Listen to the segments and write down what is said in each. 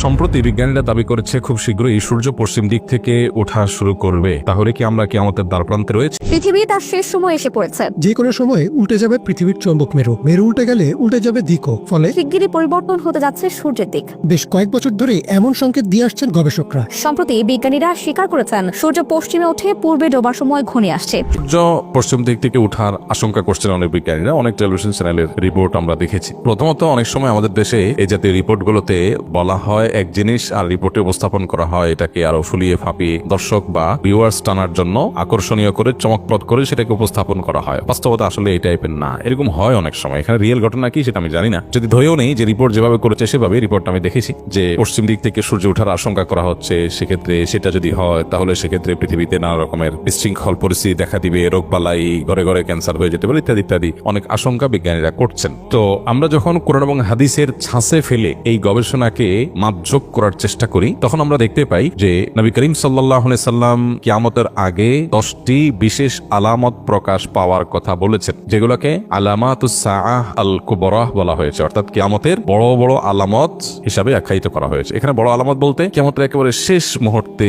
সম্প্রতি বিজ্ঞানীরা দাবি করেছে খুব শীঘ্রই সূর্য পশ্চিম দিক থেকে ওঠা শুরু করবে। তাহলে কি আমরা কিয়ামতের দ্বারপ্রান্তে রয়েছে? পৃথিবী তার শেষ সময় এসে পড়েছে। যে কোনো সময়ে উল্টে যাবে পৃথিবীর চৌম্বক মেরু, মেরু উল্টে গেলে উল্টে যাবে দিকও। ফলে শিগগিরই পরিবর্তন হতে যাচ্ছে সূর্যের দিক। বেশ কয়েক বছর ধরে এমন সংকেত দিয়ে আসছেন গবেষকরা। সম্প্রতি বিজ্ঞানীরা স্বীকার করেছেন সূর্য পশ্চিমে উঠে পূর্বে ডোবার সময় ঘনিয়ে আসছে। সূর্য পশ্চিম দিক থেকে ওঠার আশঙ্কা করছেন অনেক বিজ্ঞানীরা। অনেক টেলিভিশন চ্যানেলের রিপোর্ট আমরা দেখেছি। প্রথমত অনেক সময় আমাদের দেশে এই জাতীয় রিপোর্টগুলোতে বলা হয় এক জিনিস আর রিপোর্টে উপস্থাপন করা হয় এটাকে আরো ফুলিয়ে ফাঁপিয়ে দর্শক বা ভিউয়ার্স টানার জন্য আকর্ষণীয় করে চমকপ্রদ করে সেটাকে উপস্থাপন করা হয়। বাস্তবতা আসলে এই টাইপের না, এরকম হয় অনেক সময়। এখানে রিয়েল ঘটনা কি সেটা আমি জানি না, যদি ধরেও নেই যে রিপোর্ট যেভাবে করেছে সেভাবে রিপোর্টটা আমি দেখেছি যে পশ্চিম দিক থেকে সূর্য ওঠার আশঙ্কা করা হচ্ছে। সেক্ষেত্রে সেটা যদি হয় তাহলে সেক্ষেত্রে পৃথিবীতে নানা রকমের বিশৃঙ্খল পরিস্থিতি দেখা দিবে, রোগবালাই, ঘরে ঘরে ক্যান্সার হয়ে যেতে পারে ইত্যাদি ইত্যাদি অনেক আশঙ্কা বিজ্ঞানীরা করছেন। তো আমরা যখন কোরআন এবং হাদিসের ছাঁচে ফেলে এই গবেষণাকে মাপযোগ করার চেষ্টা করি তখন আমরা দেখতে পাই যে নবী করিম সাল্লাল্লাহু আলাইহি সাল্লাম কিয়ামতের আগে 10টি বিশেষ আলামত প্রকাশ পাওয়ার কথা বলেছেন, যেগুলোকে আলামাতুস সাআহ আল কুবরা বলা হয়েছে, অর্থাৎ কিয়ামতের বড় বড় আলামত হিসাবে আখ্যায়িত করা হয়েছে। এখানে বড় আলামত বলতে কিয়ামতের একেবারে শেষ মুহূর্তে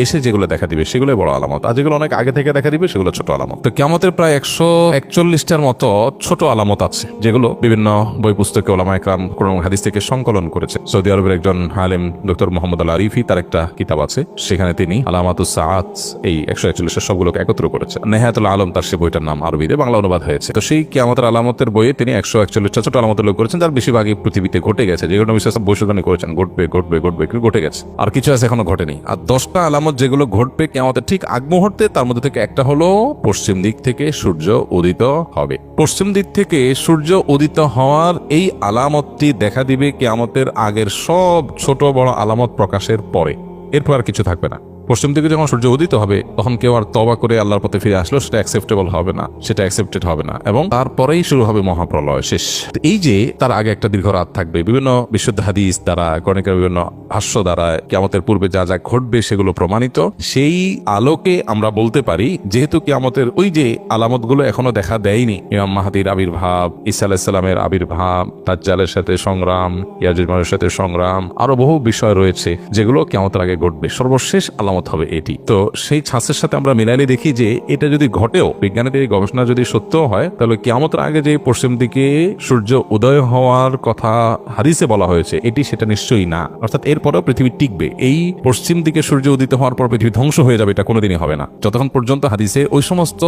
এসে যেগুলো দেখা দিবে সেগুলো বড় আলামত, আর যেগুলো অনেক আগে থেকে দেখা দিবে সেগুলো ছোট আলামত। তো কিয়ামতের প্রায় 141টার মতো ছোট আলামত আছে যেগুলো বিভিন্ন বই পুস্তকে ওলামা একরাম কোরআন এবং হাদিস থেকে সংকলন করেছে। সৌদি আরবের একজন আলেম ডক্টর মোহাম্মদ আল আরিফি, তার একটা কিতাব আছে, সেখানে তিনি আলামাতুস সাআত এই 141 সবগুলোকে একত্র করেছে। নেহায়াতুল আলম তার সে বইটার নাম, আরবিতে বাংলা অনুবাদ হয়েছে। তো সেই কিয়ামতের আলামতের বইয়ে তিনি 141টা ছোট আলামতের উল্লেখ করেছেন, যার বেশিরভাগই পৃথিবীতে ঘটে গেছে, যেগুলো বিশ্বাস ভবিষ্যৎবাণী করেছেন ঘটবে ঘটবে ঘটবে, কিন্তু ঘটে গেছে। আর কিছু আছে এখনো ঘটেনি। আর 10টা আলামত যেগুলো ঘটবে কিয়ামতের ঠিক আগ মুহূর্তে, তার মধ্যে থেকে একটা হলো পশ্চিম দিক থেকে সূর্য উদিত হবে। পশ্চিম দিক থেকে সূর্য উদিত হওয়ার এই আলামতটি দেখা দিবে কিয়ামতের আগের সব ছোট বড় আলামত প্রকাশের পরে। এরপর আর কিছু থাকবে না। পশ্চিম দিকে যখন সূর্য উদিত হবে তখন কেউ আর তওবা করে আল্লাহর পথে ফিরে আসলো সেটা অ্যাকসেপ্টেবল হবে না, সেটা অ্যাকসেপ্টেড হবে না, এবং তারপরেই শুরু হবে মহাপ্রলয়, শেষ। এই যে তার আগে একটা দীর্ঘ রাত থাকবে, বিভিন্ন বিশুদ্ধ হাদিস দ্বারা গণিকের বিভিন্ন ভাষ্য দ্বারা কিয়ামতের পূর্বে যা যা ঘটবে সেগুলো প্রমাণিত। সেই আলোকে আমরা বলতে পারি যেহেতু কিয়ামতের ওই যে আলামতগুলো এখনো দেখা দেয়নি, ইমাম মাহদীর আবির্ভাব, ঈসা আলাইহিস সালামের আবির্ভাব, দাজ্জালের সাথে সংগ্রাম, ইয়াজুজ মাজুজের সাথে সংগ্রাম, আরো বহু বিষয় রয়েছে যেগুলো কিয়ামতের আগে ঘটবে। সর্বশেষ আলামত হবে এটি। তো সেই ছাঁচের সাথে আমরা মিলাইলে দেখি যে এটা যদি ঘটেও, বিজ্ঞানীদের এই গবেষণা যদি সত্য হয়, তাহলে কিয়ামতের আগে যে পশ্চিম দিকে সূর্য উদয় হওয়ার কথা হাদিসে বলা হয়েছে এটি সেটা নিশ্চয়ই না। অর্থাৎ এরপরেও পৃথিবী টিকবে। এই পশ্চিম দিকে সূর্য উদিত হওয়ার পর পৃথিবী ধ্বংস হয়ে যাবে এটা কোনোদিনই হবে না, যতক্ষণ পর্যন্ত হাদিসে ওই সমস্ত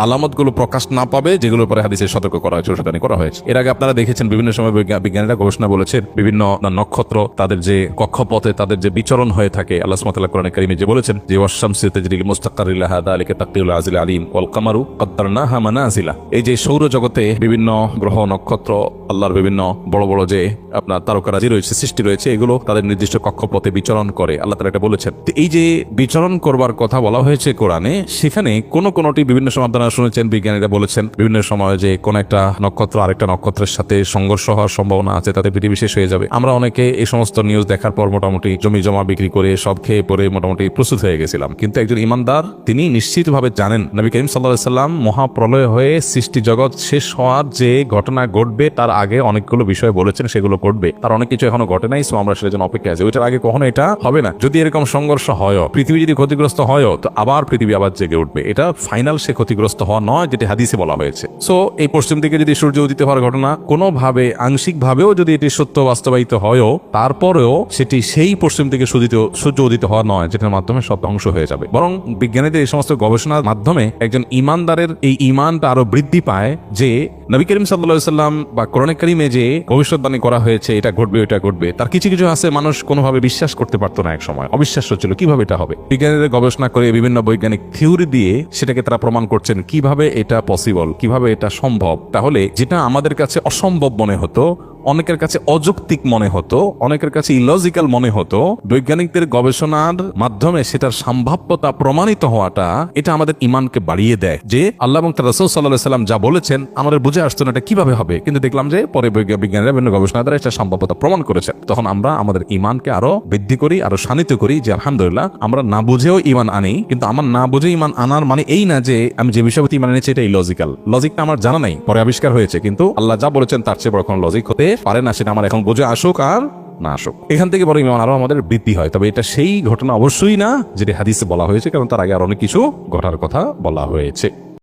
আলামতগুলো প্রকাশ না পাবে যেগুলোর পরে হাদিসে সতর্ক করা হয়েছে, সতর্ক করা হয়েছে। এর আগে আপনারা দেখেছেন বিভিন্ন সময় বিজ্ঞানীরা গবেষণা বলেছেন বিভিন্ন নক্ষত্র তাদের যে কক্ষপথে তাদের যে বিচরণ হয়ে থাকে, আল্লাহ সুবহানাহু ওয়া তাআলা কোরআনে কারীমে যে বলেছেন যে ওয়াশ-শামসি তাজরি লিমুস্তাকাররিন লাহা যালিকা তাকদীরুল আজিল আলীম ওয়াল কামারু কদ্দারনাহা মানাজিলা। এই যে সৌরজগতে বিভিন্ন গ্রহ নক্ষত্র, আল্লাহর বিভিন্ন বড় বড় যে আপনার তারকারাজি রয়েছে, সৃষ্টি রয়েছে, এগুলো তাদের নির্দিষ্ট কক্ষপথে বিচরণ করে, আল্লাহ তাআলা এটা বলেছেন। এই যে বিচরণ করবার কথা বলা হয়েছে কোরআনে, সেখানে কোনটি বিভিন্ন সময় আপনারা শুনেছেন বিজ্ঞানীরা বলেছেন বিভিন্ন সময় যে কোন একটা নক্ষত্র আরেকটা নক্ষত্রের সাথে সংঘর্ষ হওয়ার সম্ভাবনা আছে, তাতে পৃথিবী শেষ হয়ে যাবে। আমরা অনেকে এই সমস্ত নিউজ দেখার পর মোটামুটি জমি জমা বিক্রি করে সব খেয়ে পরে মোটামুটি প্রস্তুত হয়ে গেছিলাম। কিন্তু একজন ইমানদার তিনি নিশ্চিতভাবে জানেন নবী করিম সাল্লাল্লাহু আলাইহি সাল্লাম মহাপ্রলয় হয়ে সৃষ্টি জগৎ শেষ হওয়ার যে ঘটনা ঘটবে তার আগে অনেকগুলো বিষয় বলেছেন, সেগুলো ঘটবে। তার অনেক কিছু এখনো ঘটে নাই, সো আমরা সেটার জন্য অপেক্ষা আছি। ওইটার আগে কখনো এটা হবে না। যদি এরকম সংঘর্ষ হয়, পৃথিবী যদি ক্ষতিগ্রস্ত হয়, তো আবার পৃথিবী আবার জেগে উঠবে। এটা ফাইনাল সে ক্ষতিগ্রস্ত হওয়া নয়, যেটি হাদিসে বলা হয়েছে। সো এই পশ্চিম দিকে যদি সূর্য উদিত হওয়ার ঘটনা কোনোভাবে আংশিক ভাবেও যদি এটি সত্য বাস্তবায়িত হয়ও, তারপরেও সেটি সেই পশ্চিম দিকে সূর্য উদিত হওয়া নয় যেটার মাধ্যমে সব ধ্বংস হয়ে যাবে। বরং বিজ্ঞানীদের এই সমস্ত গবেষণার মাধ্যমে একজন ইমানদারের এই ইমানটা আরো বৃদ্ধি পায় যে নবী করিম সাল্লাল্লাহু আলাইহি সাল্লাম বা কোরআনে কারীমে যে ভবিষ্যৎবাণী করা হয়েছে এটা ঘটবে ওটা ঘটবে, তার কিছু কিছু আছে মানুষ কোনোভাবে বিশ্বাস করতে পারতো না, এক সময় অবিশ্বাস্য ছিল, কিভাবে এটা হবে। বিজ্ঞানীদের গবেষণা করে বিভিন্ন বৈজ্ঞানিক থিওরি দিয়ে সেটাকে তারা প্রমাণ করছেন কিভাবে এটা পসিবল, কিভাবে এটা সম্ভব। তাহলে যেটা আমাদের কাছে অসম্ভব মনে হতো, অনেকের কাছে অযৌক্তিক মনে হতো, অনেকের কাছে ইলজিক্যাল মনে হতো, বৈজ্ঞানিকদের গবেষণার মাধ্যমে সেটার সম্ভাব্যতা প্রমাণিত হওয়াটা এটা আমাদের ঈমানকে বাড়িয়ে দেয় যে আল্লাহ এবং তার রাসূল সাল্লাল্লাহু আলাইহি সাল্লাম যা বলেছেন আমাদের বুঝে আসতো না এটা কিভাবে হবে, কিন্তু দেখলাম যে পরে বিজ্ঞানীরা বিভিন্ন গবেষণা দ্বারা এটা সম্ভাব্যতা প্রমাণ করেছেন। তখন আমরা আমাদের ঈমানকে আরো বৃদ্ধি করি, আরো শানিত করি যে আলহামদুলিল্লাহ আমরা না বুঝেও ঈমান আনি। কিন্তু আমার না বুঝে ঈমান আনার মানে এই না যে আমি যে বিষয়টি ঈমান এনেছি এটা ইলজিক্যাল, লজিকটা আমার জানা নাই, পরে আবিষ্কার হয়েছে, কিন্তু আল্লাহ যা বলেছেন তার চেয়ে বড় কোনো লজিক হতে পারে না, সেটা আমার এখন বুঝে আসুক আর না আসুক। এখান থেকে বড় ইমান আরো আমাদের বৃদ্ধি হয়। তবে এটা সেই ঘটনা অবশ্যই না যেটি হাদিসে বলা হয়েছে, কারণ তার আগে আর অনেক কিছু ঘটার কথা বলা হয়েছে।